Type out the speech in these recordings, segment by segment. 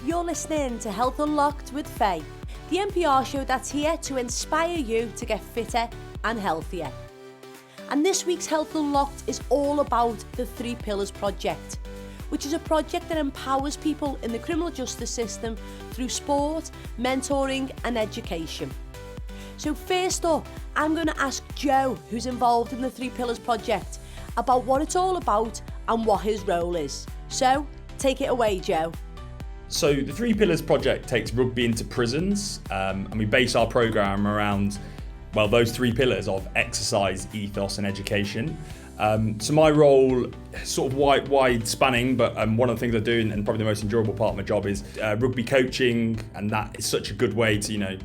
You're listening to Health Unlocked with Faye, the NPR show that's here to inspire you to get fitter and healthier. And this week's Health Unlocked is all about the 3Pillars project, which is a project that empowers people in the criminal justice system through sport, mentoring and education. So first up, I'm going to ask Joe, who's involved in the 3Pillars project, about what it's all about and what his role is. So, take it away, Joe. So the 3Pillars project takes rugby into prisons, and we base our programme around, well, those 3 pillars of exercise, ethos and education. So my role is sort of wide spanning, but one of the things I do, and probably the most enjoyable part of my job, is rugby coaching, and that is such a good way to,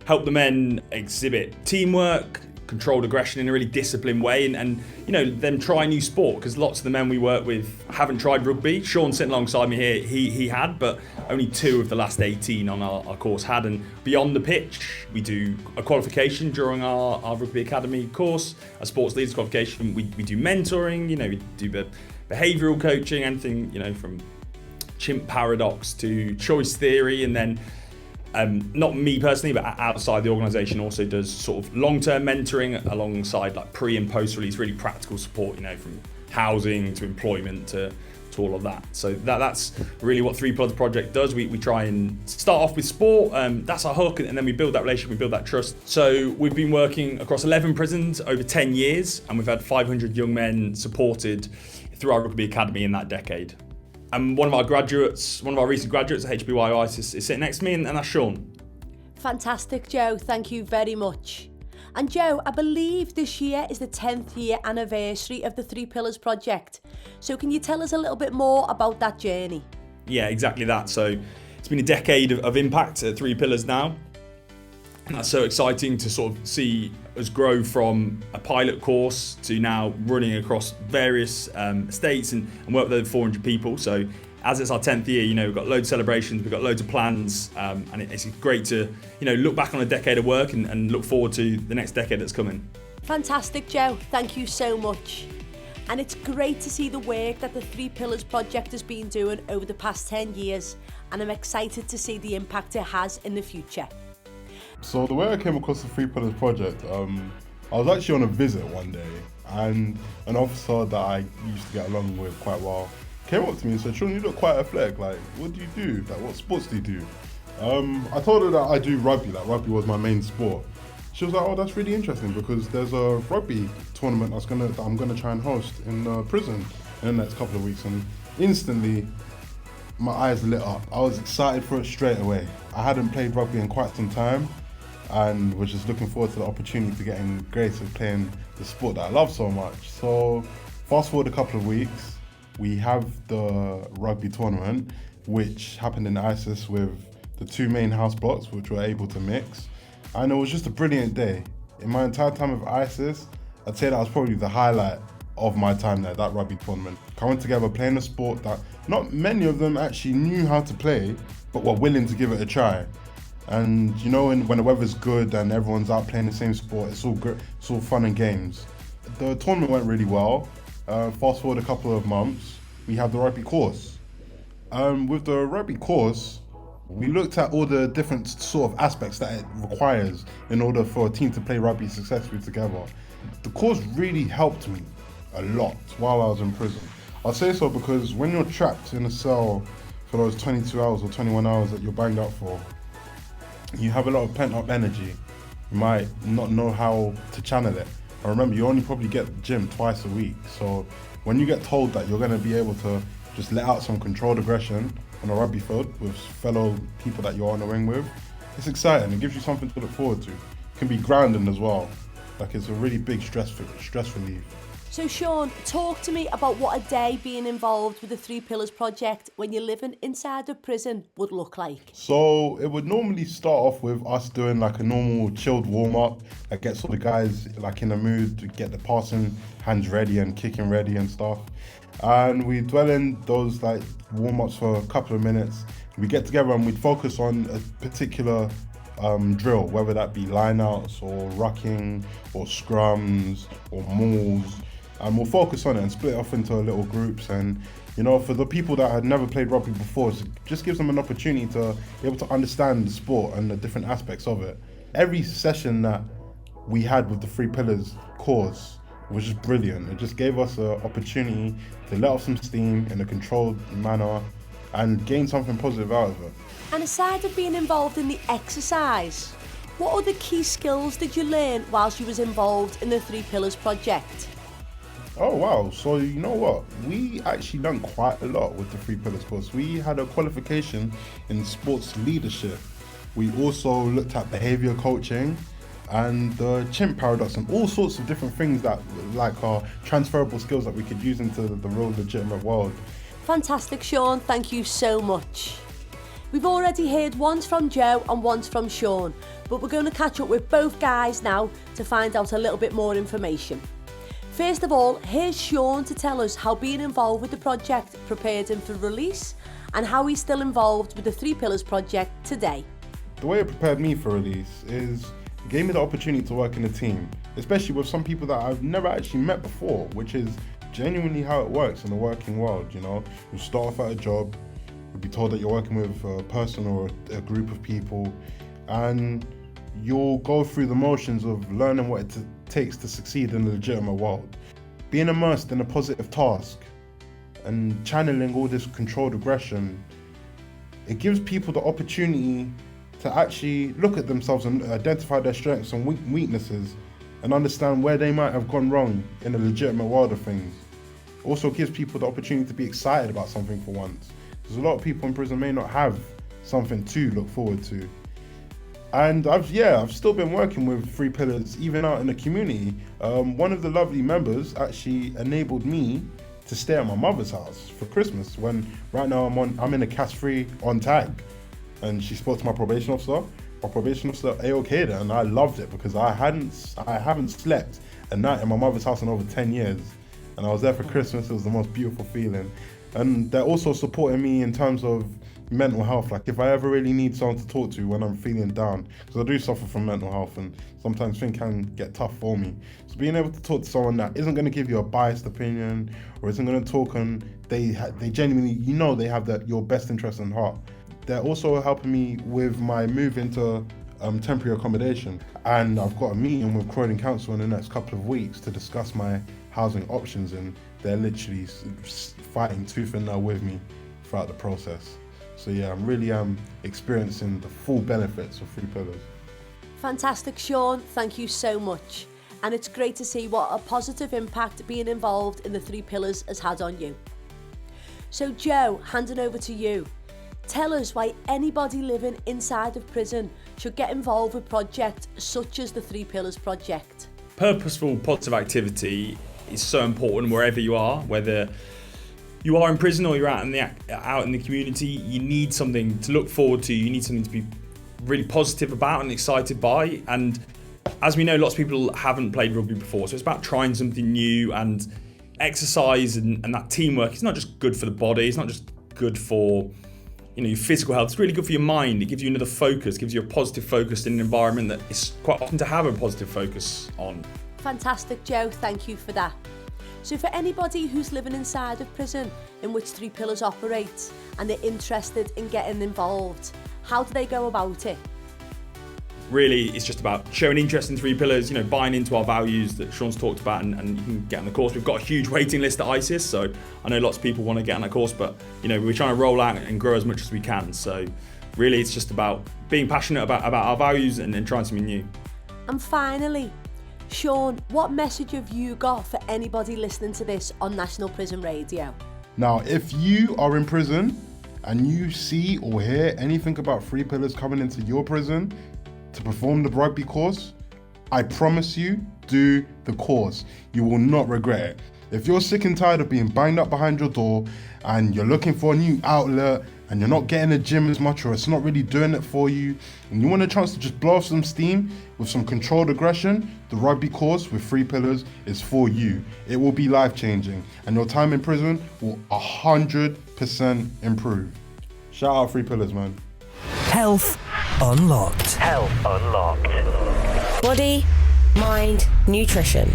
help the men exhibit teamwork, controlled aggression in a really disciplined way, and them try new sport, because lots of the men we work with haven't tried rugby. Sean sitting alongside me here, he had, but only 2 of the last 18 on our course had. And beyond the pitch, we do a qualification during our rugby academy course, a sports leaders qualification. We do mentoring, we do behavioural coaching, anything from chimp paradox to choice theory, and then not me personally, but outside the organisation also does sort of long-term mentoring alongside like pre and post-release, really practical support, from housing to employment to all of that. So that's really what 3Pillars project does. We try and start off with sport, that's our hook, and then we build that relationship, we build that trust. So we've been working across 11 prisons over 10 years, and we've had 500 young men supported through our rugby academy in that decade. And one of our recent graduates at HBYO is sitting next to me, and that's Sean. Fantastic, Joe. Thank you very much. And Joe, I believe this year is the 10th year anniversary of the 3Pillars project. So can you tell us a little bit more about that journey? Yeah, exactly that. So it's been a decade of impact at 3Pillars now. And that's so exciting to sort of see us grow from a pilot course to now running across various states and work with over 400 people. So as it's our 10th year, we've got loads of celebrations, we've got loads of plans, and it's great to, look back on a decade of work and look forward to the next decade that's coming. Fantastic, Joe. Thank you so much. And it's great to see the work that the 3Pillars project has been doing over the past 10 years, and I'm excited to see the impact it has in the future. So the way I came across the 3Pillars project, I was actually on a visit one day, and an officer that I used to get along with quite well came up to me and said, "Sean, you look quite athletic, like what do you do? Like what sports do you do?" I told her that I do rugby, like rugby was my main sport. She was like, "Oh, that's really interesting, because there's a rugby tournament that I'm gonna try and host in prison in the next couple of weeks." And instantly my eyes lit up. I was excited for it straight away. I hadn't played rugby in quite some time, and was just looking forward to the opportunity to getting grace of playing the sport that I love so much. So fast forward a couple of weeks, we have the rugby tournament, which happened in ISIS with the 2 main house blocks, which were able to mix. And it was just a brilliant day. In my entire time with ISIS, I'd say that was probably the highlight of my time there, that rugby tournament. Coming together, playing a sport that not many of them actually knew how to play, but were willing to give it a try. And when the weather's good and everyone's out playing the same sport, it's all good, it's all fun and games. The tournament went really well. Fast forward a couple of months, we have the rugby course. With the rugby course, we looked at all the different sort of aspects that it requires in order for a team to play rugby successfully together. The course really helped me a lot while I was in prison. I'll say so because when you're trapped in a cell for those 22 hours or 21 hours that you're banged up for, you have a lot of pent up energy. You might not know how to channel it. And remember, you only probably get gym twice a week. So when you get told that you're going to be able to just let out some controlled aggression on a rugby field with fellow people that you're on the wing with, it's exciting. It gives you something to look forward to. It can be grounding as well. Like it's a really big stress relief. So Sean, talk to me about what a day being involved with the 3Pillars project when you're living inside a prison would look like. So it would normally start off with us doing like a normal chilled warm-up that gets all the guys like in the mood to get the passing hands ready and kicking ready and stuff. And we dwell in those like warm-ups for a couple of minutes. We get together and we'd focus on a particular drill, whether that be line-outs or rucking or scrums or mauls. And we'll focus on it and split off into little groups, and You know, for the people that had never played rugby before, it just gives them an opportunity to be able to understand the sport and the different aspects of it. Every session that we had with the 3Pillars course was just brilliant. It just gave us an opportunity to let off some steam in a controlled manner and gain something positive out of it. And aside of being involved in the exercise, what other key skills did you learn whilst you was involved in the 3Pillars project? Oh wow, so you know what? We actually learned quite a lot with the 3Pillars course. We had a qualification in sports leadership. We also looked at behaviour coaching and the chimp paradox and all sorts of different things that are transferable skills that we could use into the real legitimate world. Fantastic, Sean, thank you so much. We've already heard once from Joe and once from Sean, but we're going to catch up with both guys now to find out a little bit more information. First of all, here's Sean to tell us how being involved with the project prepared him for release and how he's still involved with the 3Pillars project today. The way it prepared me for release is it gave me the opportunity to work in a team, especially with some people that I've never actually met before, which is genuinely how it works in the working world. You know, you start off at a job, you'll be told that you're working with a person or a group of people, and you'll go through the motions of learning what it takes to succeed in the legitimate world. Being immersed in a positive task and channeling all this controlled aggression, it gives people the opportunity to actually look at themselves and identify their strengths and weaknesses and understand where they might have gone wrong in the legitimate world of things. It also gives people the opportunity to be excited about something for once, because a lot of people in prison may not have something to look forward to. And I've still been working with 3Pillars even out in the community. One of the lovely members actually enabled me to stay at my mother's house for Christmas when right now I'm in a cash-free on tag. And she spoke to my probation officer. My probation officer A-okayed it, and I loved it because I haven't slept a night in my mother's house in over 10 years. And I was there for Christmas. It was the most beautiful feeling. And they're also supporting me in terms of mental health. Like if I ever really need someone to talk to when I'm feeling down, because I do suffer from mental health and sometimes things can get tough for me. So being able to talk to someone that isn't going to give you a biased opinion or isn't going to talk and they genuinely, you know, they have your best interest in heart. They're also helping me with my move into temporary accommodation, and I've got a meeting with Croydon Council in the next couple of weeks to discuss my housing options, and they're literally fighting tooth and nail with me throughout the process. So yeah, I'm really experiencing the full benefits of 3Pillars. Fantastic, Sean, thank you so much. And it's great to see what a positive impact being involved in the 3Pillars has had on you. So Joe, handing over to you. Tell us why anybody living inside of prison should get involved with projects such as the 3Pillars project. Purposeful, positive activity is so important wherever you are, whether you are in prison or you're out in the community. You need something to look forward to. You need something to be really positive about and excited by. And as we know, lots of people haven't played rugby before, so it's about trying something new. And exercise and that teamwork, it's not just good for the body, it's not just good for your physical health, it's really good for your mind. It gives you another focus, gives you a positive focus in an environment that is quite often to have a positive focus on. Fantastic, Joe, thank you for that. So for anybody who's living inside of prison in which 3Pillars operates and they're interested in getting involved, how do they go about it? Really, it's just about showing interest in 3Pillars, buying into our values that Sean's talked about, and you can get on the course. We've got a huge waiting list at ISIS, so I know lots of people want to get on that course, but we're trying to roll out and grow as much as we can. So really, it's just about being passionate about our values and trying something new. And finally, Sean, what message have you got for anybody listening to this on National Prison Radio? Now, if you are in prison and you see or hear anything about 3Pillars coming into your prison to perform the rugby course, I promise you, do the course. You will not regret it. If you're sick and tired of being banged up behind your door and you're looking for a new outlet and you're not getting a gym as much or it's not really doing it for you and you want a chance to just blow off some steam with some controlled aggression, the rugby course with 3Pillars is for you. It will be life-changing and your time in prison will 100% improve. Shout out 3Pillars, man. Health Unlocked. Health Unlocked. Body, mind, nutrition.